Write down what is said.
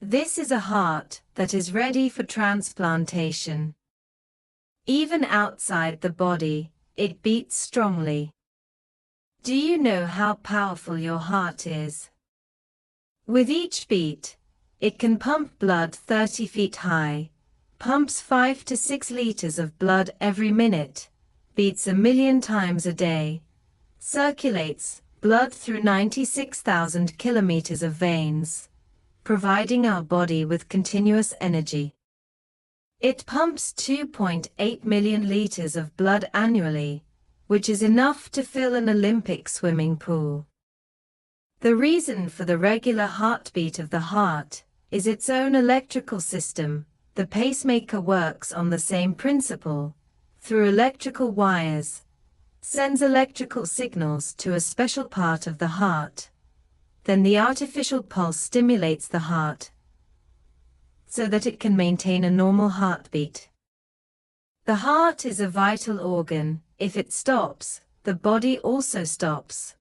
This is a heart that is ready for transplantation. Even outside the body, it beats strongly. Do you know how powerful your heart is? With each beat, it can pump blood 30 feet high, pumps 5 to 6 liters of blood every minute, beats 1,000,000 times a day, circulates blood through 96,000 kilometers of veins, providing our body with continuous energy. It pumps 2.8 million liters of blood annually, which is enough to fill an Olympic swimming pool. The reason for the regular heartbeat of the heart is its own electrical system. The pacemaker works on the same principle. Through electrical wires, sends electrical signals to a special part of the heart. Then the artificial pulse stimulates the heart so that it can maintain a normal heartbeat. The heart is a vital organ. If it stops, the body also stops.